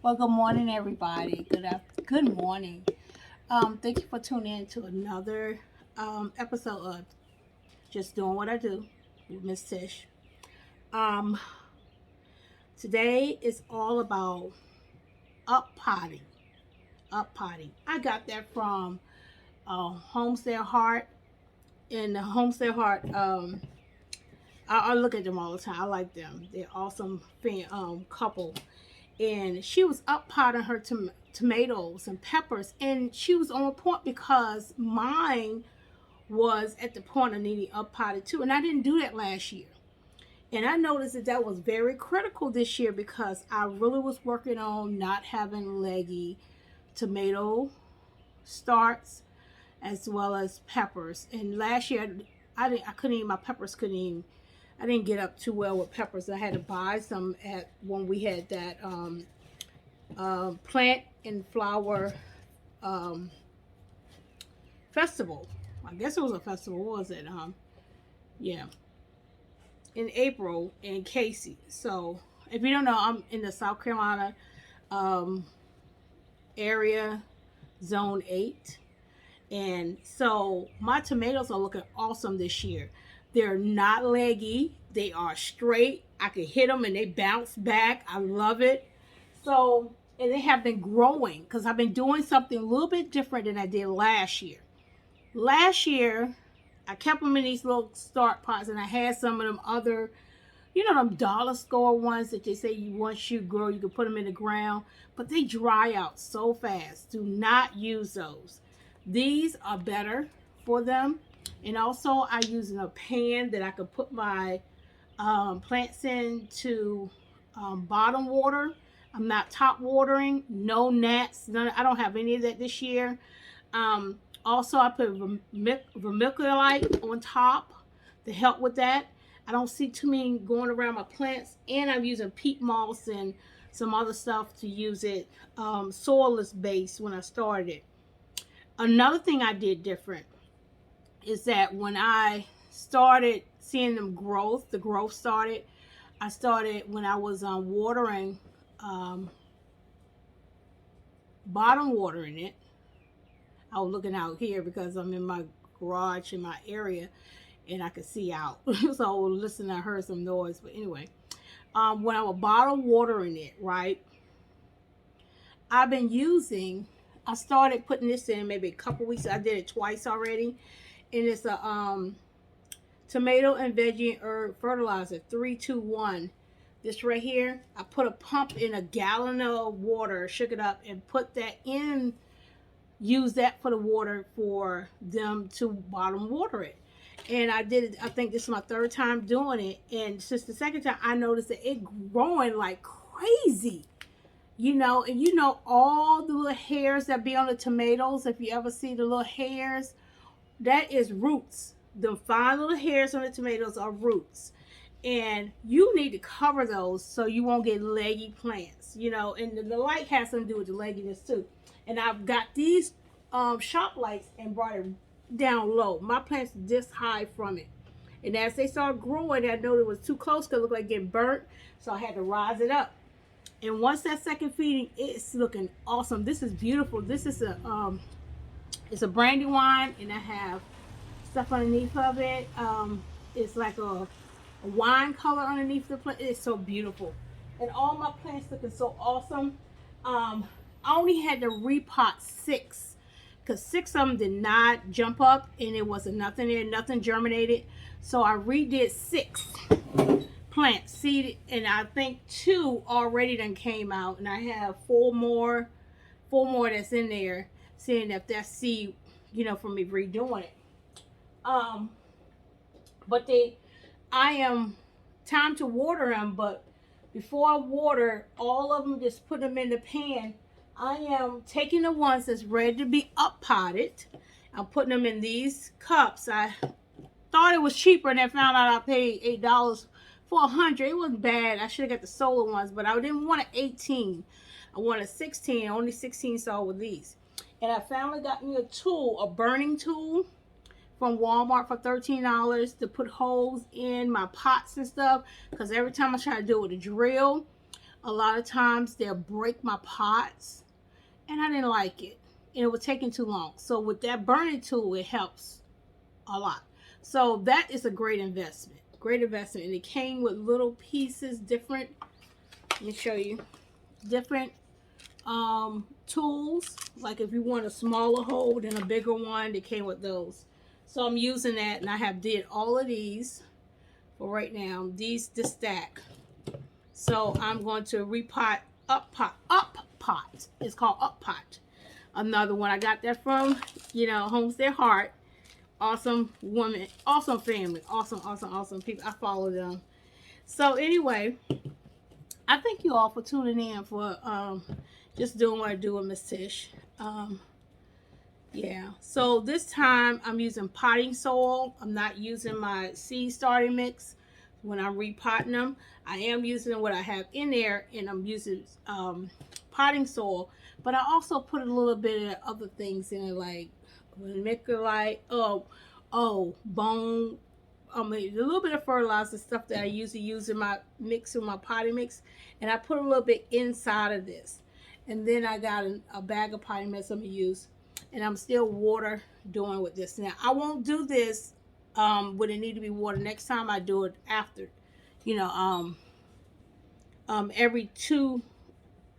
Well, good morning, everybody. Good morning. Thank you for tuning in to another episode of Just Doing What I Do with Miss Tish. Um, Today is all about up potting. Up potting. I got that from Homestead Heart. And the Homestead Heart, I look at them all the time. I like them. They're awesome couple. And she was up potting her tomatoes and peppers, and she was on point because mine was at the point of needing up potted too, and I didn't do that last year. And I noticed that was very critical this year because I really was working on not having leggy tomato starts as well as peppers. And last year I couldn't even, my peppers couldn't even, I didn't get up too well with peppers. I had to buy some at when we had that plant and flower um, festival. I guess it was a festival. What was it? Yeah, in April in Casey. So if you don't know, I'm in the South Carolina um, area, Zone 8. And so my tomatoes are looking awesome this year. They're not leggy. They are straight. I can hit them and they bounce back. I love it. So, and they have been growing because I've been doing something a little bit different than I did last year. Last year, I kept them in these little start pots, and I had some of them other, them dollar store ones that they say once you grow, you can put them in the ground, but they dry out so fast. Do not use those. These are better for them. And also, I use in a pan that I could put my plants in to bottom water. I'm not top watering. No gnats. I don't have any of that this year. Also, I put vermiculite on top to help with that. I don't see too many going around my plants, and I'm using peat moss and some other stuff to use it soilless base when I started. Another thing I did different is that when I started seeing them growth, the growth started. I started when I was watering, um, bottom watering it. I was looking out here because I'm in my garage in my area and I could see out. So I was listening, I heard some noise. But anyway, when I was bottom watering it, right, I've been using, I started putting this in maybe a couple weeks. I did it twice already. And it's a tomato and veggie and herb fertilizer 3-2-1. This right here, I put a pump in a gallon of water, shook it up, and put that in. Use that for the water for them to bottom water it. And I did it. I think this is my third time doing it, and since the second time, I noticed that it growing like crazy. And all the little hairs that be on the tomatoes. If you ever see the little hairs, that is roots. The fine little hairs on the tomatoes are roots. And you need to cover those so you won't get leggy plants, and the light has something to do with the legginess too. And I've got these shop lights and brought it down low. My plants this high from it. And as they started growing, I noticed it was too close because it looked like getting burnt. So I had to rise it up. And once that second feeding, it's looking awesome. This is beautiful. This is it's a brandy wine, and I have stuff underneath of it. It's like a wine color underneath the plant. It's so beautiful. And all my plants looking so awesome. I only had to repot 6 because 6 of them did not jump up and it wasn't nothing there, nothing germinated. So I redid 6 plants, seeded, and I think 2 already done came out, and I have 4 more that's in there, seeing if that's seed, for me redoing it. But I am time to water them, but before I water all of them, just put them in the pan. I am taking the ones that's ready to be up potted. I'm putting them in these cups. I thought it was cheaper, and I found out I paid $8 for 100. It wasn't bad. I should have got the solar ones, but I didn't want an 18. I wanted 16. Only 16 saw with these. And I finally got me a tool, a burning tool from Walmart for $13 to put holes in my pots and stuff. Because every time I try to do it with a drill, a lot of times they'll break my pots, and I didn't like it. And it was taking too long. So with that burning tool, it helps a lot. So that is a great investment. Great investment. And it came with little pieces, different, let me show you, different tools. Like if you want a smaller hole than a bigger one, they came with those. So I'm using that, and I have did all of these for right now. These to stack. So I'm going to repot up pot. It's called up pot. Another one I got that from, Homestead Heart. Awesome woman, awesome family, awesome people. I follow them. So anyway, I thank you all for tuning in for just doing what I do with Miss Tish. Yeah. So this time I'm using potting soil. I'm not using my seed starting mix when I'm repotting them. I am using what I have in there, and I'm using potting soil. But I also put a little bit of other things in it, like vermiculite, bone. A little bit of fertilizer, stuff that I usually use in my mix, in my potting mix, and I put a little bit inside of this. And then I got a bag of potting mix I'm gonna use, and I'm still water doing with this. Now I won't do this when it need to be watered. Next time I do it after,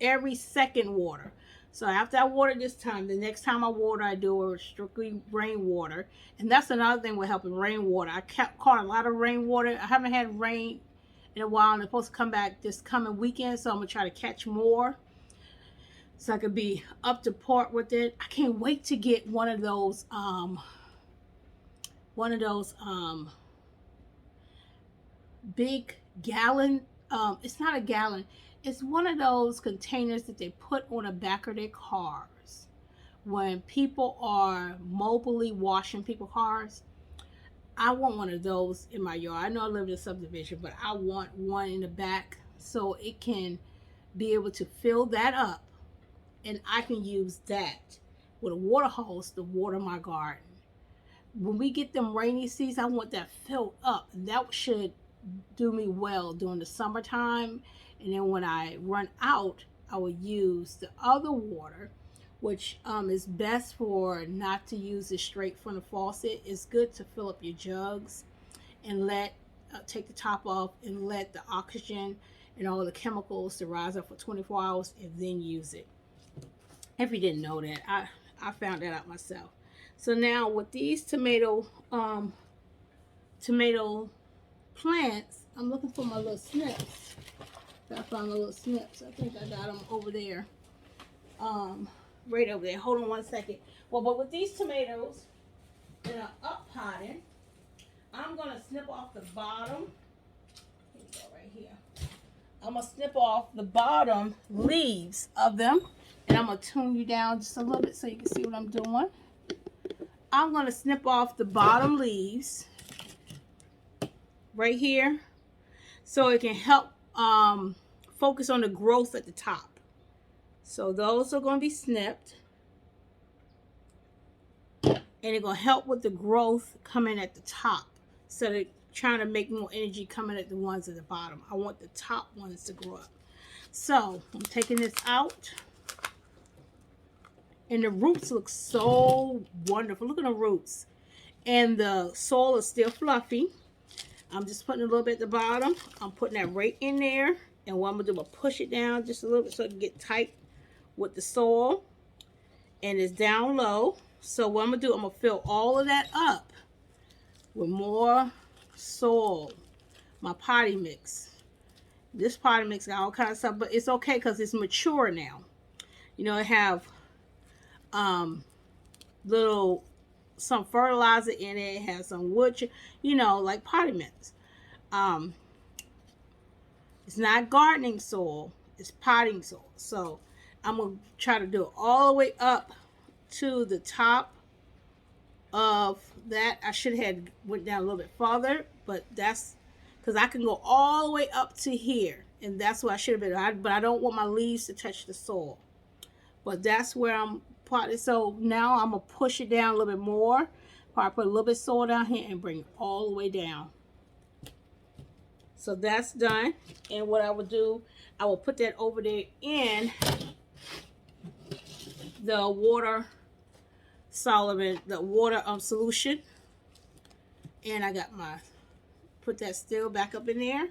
every second water. So after I water this time, the next time I water, I do it strictly rainwater. And that's another thing with helping rainwater. I caught a lot of rainwater. I haven't had rain in a while, and it's supposed to come back this coming weekend. So I'm going to try to catch more so I could be up to par with it. I can't wait to get one of those big gallon, it's not a gallon, it's one of those containers that they put on the back of their cars when people are mobilely washing people's cars. I want one of those in my yard. I know I live in a subdivision, but I want one in the back so it can be able to fill that up, and I can use that with a water hose to water my garden. When we get them rainy seasons, I want that filled up. That should do me well during the summertime. And then when I run out, I will use the other water, which is best for not to use it straight from the faucet. It's good to fill up your jugs and take the top off and let the oxygen and all the chemicals to rise up for 24 hours and then use it. If you didn't know that, I found that out myself. So now with these tomato plants, I'm looking for my little snips. I found the little snips. I think I got them over there. Right over there. Hold on one second. Well, but with these tomatoes that are up potted, I'm going to snip off the bottom. Here we go, right here. I'm going to snip off the bottom leaves of them. And I'm going to tune you down just a little bit so you can see what I'm doing. I'm going to snip off the bottom leaves right here so it can help focus on the growth at the top. So those are going to be snipped, and they're going to help with the growth coming at the top. So they're trying to make more energy coming at the ones at the bottom. I want the top ones to grow up. So I'm taking this out, and the roots look so wonderful. Look at the roots, and the soil is still fluffy. I'm just putting a little bit at the bottom. I'm putting that right in there. And what I'm going to do, I'm going to push it down just a little bit so it can get tight with the soil. And it's down low. So what I'm going to do, I'm going to fill all of that up with more soil. My potting mix. This potting mix got all kinds of stuff, but it's okay because it's mature now. It have some fertilizer in it. It has some wood, like potting mix. It's not gardening soil, it's potting soil. So I'm going to try to do it all the way up to the top of that. I should have went down a little bit farther, but that's because I can go all the way up to here. And that's where I should have been. But I don't want my leaves to touch the soil. But that's where I'm potting. So now I'm going to push it down a little bit more. Probably put a little bit of soil down here and bring it all the way down. So that's done. And what I will do, I will put that over there in the water solvent, the water solution. And I got my, put that still back up in there.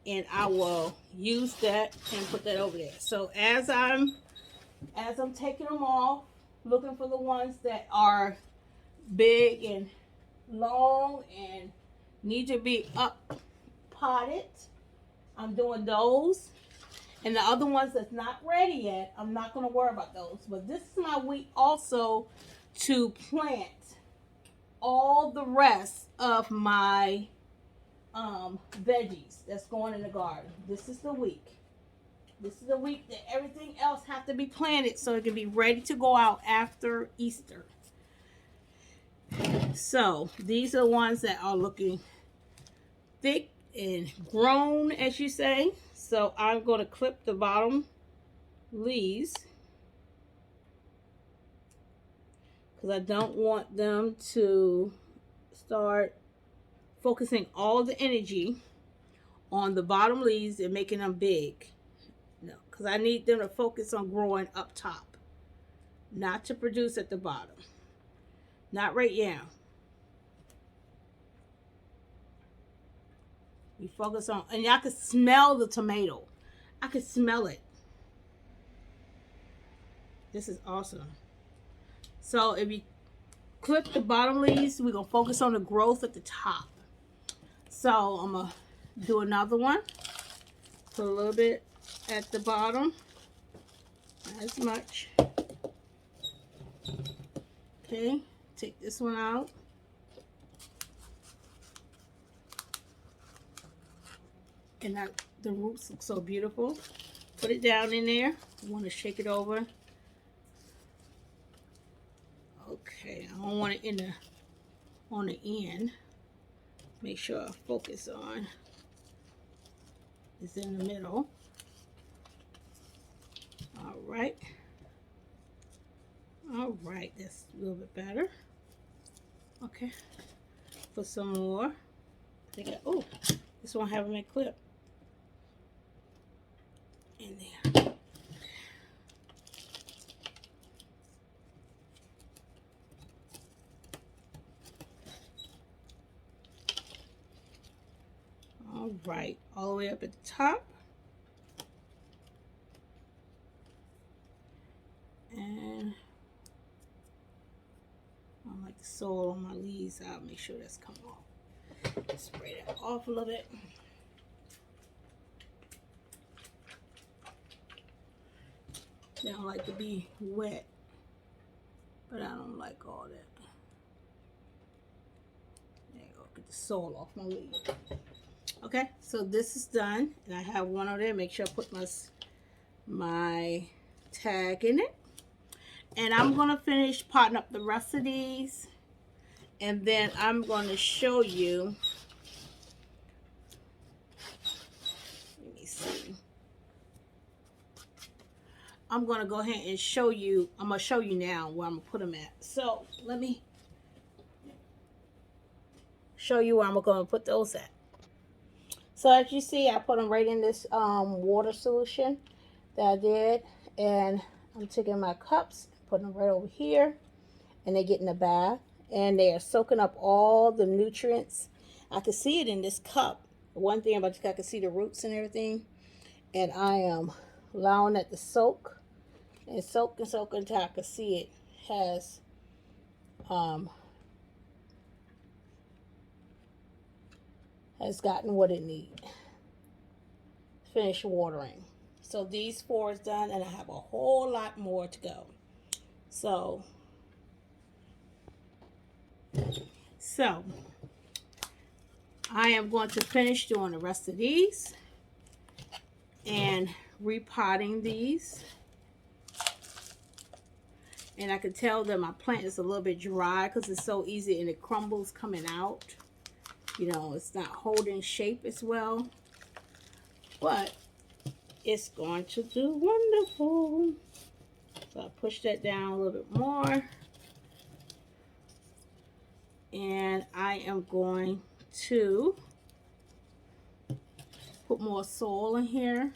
And I will use that and put that over there. So as I'm taking them off, looking for the ones that are big and long and need to be up potted, I'm doing those. And the other ones that's not ready yet, I'm not going to worry about those. But this is my week also to plant all the rest of my veggies that's going in the garden. This is the week. This is the week that everything else have to be planted so it can be ready to go out after Easter. So these are ones that are looking thick and grown, as you say. So I'm going to clip the bottom leaves because I don't want them to start focusing all the energy on the bottom leaves and making them big. No, because I need them to focus on growing up top, not to produce at the bottom. Not right now. You focus on, and I can smell the tomato. I can smell it. This is awesome. So if you clip the bottom leaves, we're going to focus on the growth at the top. So I'm going to do another one. Put a little bit at the bottom. Not as much. Okay. Take this one out. And that, the roots look so beautiful. Put it down in there. You want to shake it over. Okay, I don't want it in the on the end. Make sure I focus on it's in the middle. All right. All right, that's a little bit better. Okay, put some more. I think oh, this one haven't been clipped in there. All right, all the way up at the top. And I like the soil on my leaves. I'll make sure that's come off. Spray that off a little bit. They don't like to be wet, but I don't like all that. There you go, get the soil off my leaf. Okay, so this is done, and I have one over there. Make sure I put my tag in it. And I'm gonna finish potting up the rest of these, and then I'm gonna show you. Let me see. I'm gonna go ahead and show you. I'm gonna show you now where I'm gonna put them at. So let me show you where I'm gonna put those at. So as you see, I put them right in this water solution that I did, and I'm taking my cups, putting them right over here, and they get in the bath, and they are soaking up all the nutrients. I can see it in this cup. One thing about this, I can see the roots and everything, and I am allowing it to soak and soak and soak until I can see it has gotten what it needs. Finish watering. So these 4 is done, and I have a whole lot more to go. So I am going to finish doing the rest of these and repotting these. And I can tell that my plant is a little bit dry because it's so easy and it crumbles coming out. You know, it's not holding shape as well. But it's going to do wonderful. So I push that down a little bit more. And I am going to put more soil in here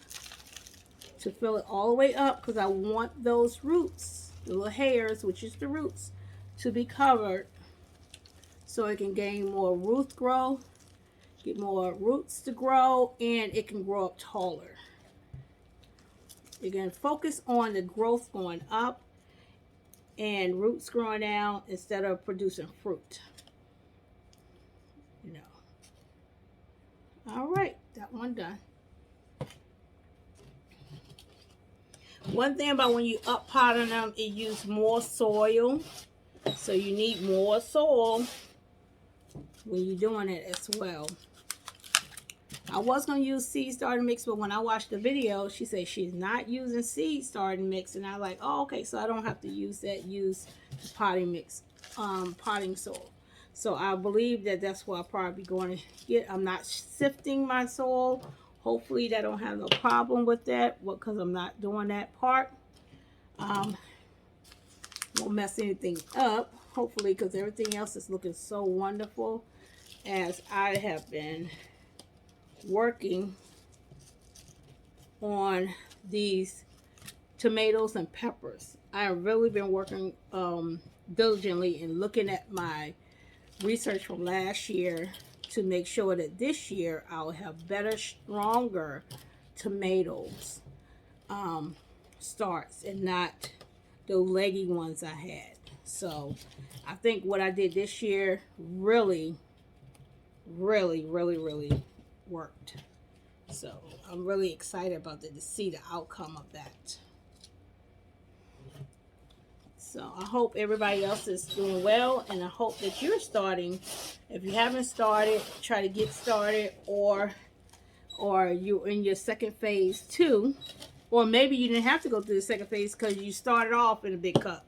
to fill it all the way up, because I want those roots, the little hairs, which is the roots, to be covered so it can gain more root growth, get more roots to grow, and it can grow up taller. You can focus on the growth going up and roots growing out instead of producing fruit. You know. All right, that one done. One thing about when you up potting them, it uses more soil. So you need more soil when you're doing it as well. I was going to use seed starting mix, but when I watched the video, she said she's not using seed starting mix. And I was like, oh, okay, so I don't have to use that, use the potting mix, potting soil. So I believe that that's what I'll probably going to get. I'm not sifting my soil. Hopefully that don't have no problem with that, because I'm not doing that part. Won't mess anything up, hopefully, because everything else is looking so wonderful as I have been working on these tomatoes and peppers. I have really been working diligently and looking at my research from last year to make sure that this year I'll have better, stronger tomatoes starts and not the leggy ones I had. So I think what I did this year really worked. So I'm really excited about that, to see the outcome of that. So I hope everybody else is doing well, and I hope that you're starting. If you haven't started, try to get started, or you're in your second phase too, or maybe you didn't have to go through the second phase because you started off in a big cup.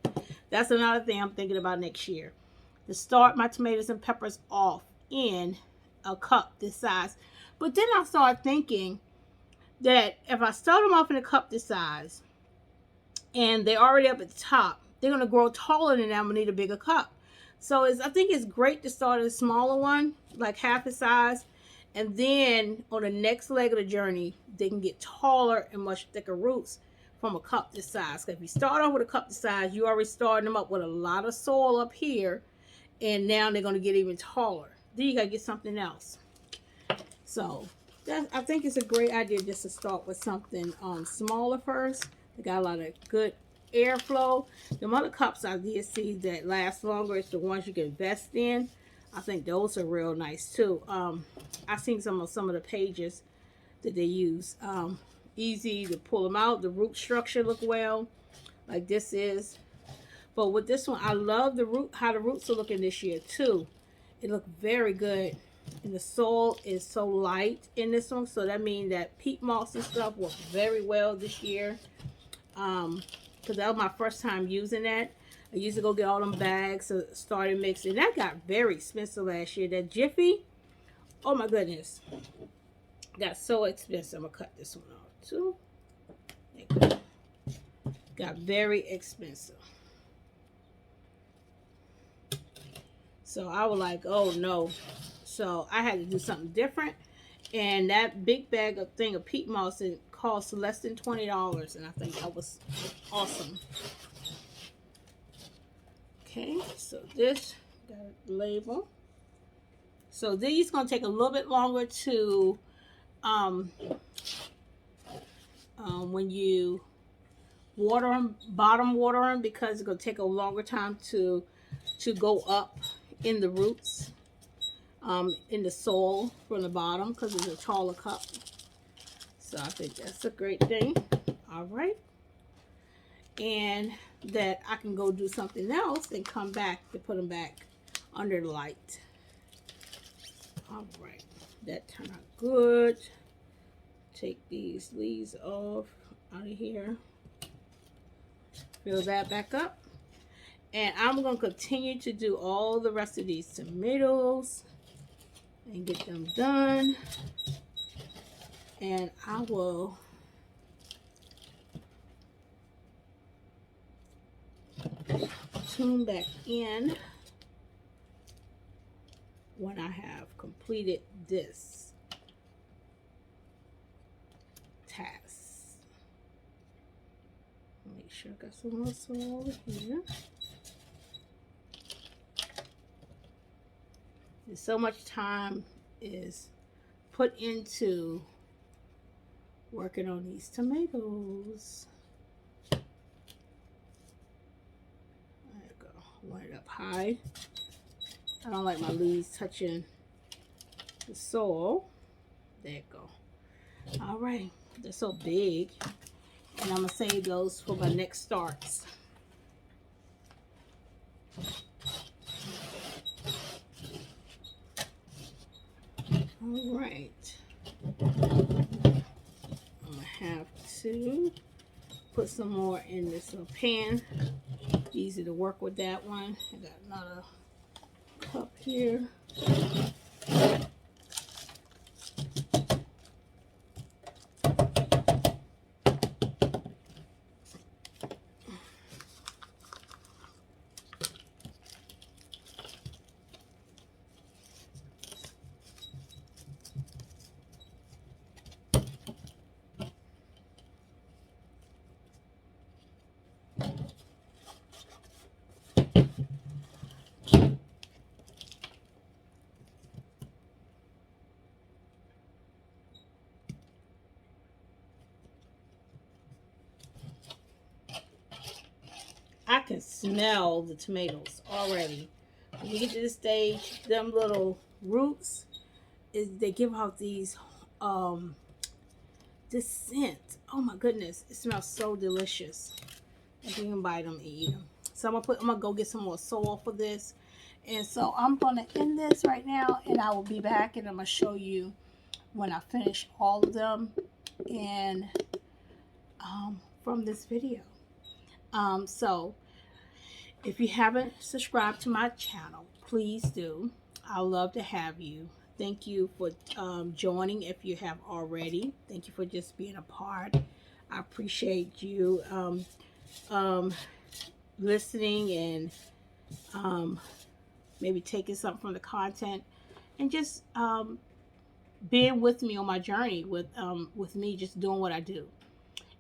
That's another thing I'm thinking about next year, to start my tomatoes and peppers off in a cup this size. But then I started thinking that if I start them off in a cup this size and they're already up at the top, they're going to grow taller than that. I'm going to need a bigger cup. So I think it's great to start a smaller one, like half the size, and then on the next leg of the journey, they can get taller and much thicker roots from a cup this size. Because if you start off with a cup this size, you already starting them up with a lot of soil up here, and now they're going to get even taller. Then you got to get something else. So I think it's a great idea just to start with something smaller first. They got a lot of good airflow. The other cups I did see that last longer is the ones you can invest in. I think those are real nice too. I've seen some of the pages that they use. Easy to pull them out. The root structure look well, like this is. But with this one, I love the root, how the roots are looking this year too. It looked very good. And the soil is so light in this one, so that means that peat moss and stuff worked very well this year. Because that was my first time using that. I used to go get all them bags of starting mix, and that got very expensive last year. That Jiffy, oh my goodness, got so expensive. I'm gonna cut this one off too. There you go. Got very expensive. So I was like, oh no. So I had to do something different. And that big bag of thing of peat moss, it cost less than $20. And I think that was awesome. Okay, so this got a label. So these gonna take a little bit longer to when you water them, bottom water them, because it's gonna take a longer time to go up in the roots, in the soil from the bottom, because it's a taller cup. So I think that's a great thing. All right, and that I can go do something else and come back to put them back under the light. All right, that turned out good. Take these leaves off out of here. Fill that back up. And I'm going to continue to do all the rest of these tomatoes and get them done. And I will tune back in when I have completed this. Make sure I got some more soil over here. There's so much time is put into working on these tomatoes. There you go. Want it up high. I don't like my leaves touching the soil. There you go. All right, they're so big, and I'm gonna save those for my next starts. All right, I'm gonna have to put some more in this little pan. Easy to work with that one. I got another cup here. I can smell the tomatoes already. When you get to this stage, them little roots, they give out these this scent. Oh my goodness, it smells so delicious. You can bite them and eat them. So I'm gonna go get some more soil for this. And so I'm gonna end this right now, and I will be back, and I'm gonna show you when I finish all of them and from this video. So if you haven't subscribed to my channel, please do. I'd love to have you. Thank you for joining if you have already. Thank you for just being a part. I appreciate you listening and maybe taking something from the content and just being with me on my journey with me just doing what I do.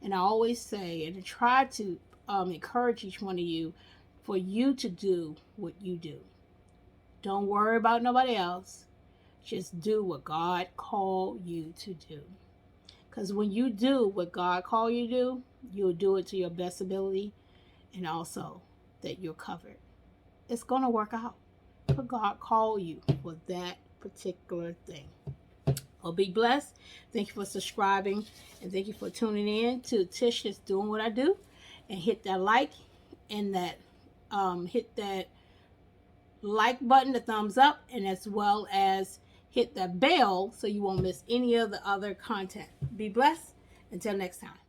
And I always say and try to encourage each one of you for you to do what you do. Don't worry about nobody else. Just do what God called you to do. Because when you do what God called you to do, you'll do it to your best ability, and also that you're covered. It's going to work out. But God called you for that particular thing. Well, be blessed. Thank you for subscribing, and thank you for tuning in to Tish Just Doing What I Do. And hit that like and that hit that like button, the thumbs up, and as well as hit that bell so you won't miss any of the other content. Be blessed. Until next time.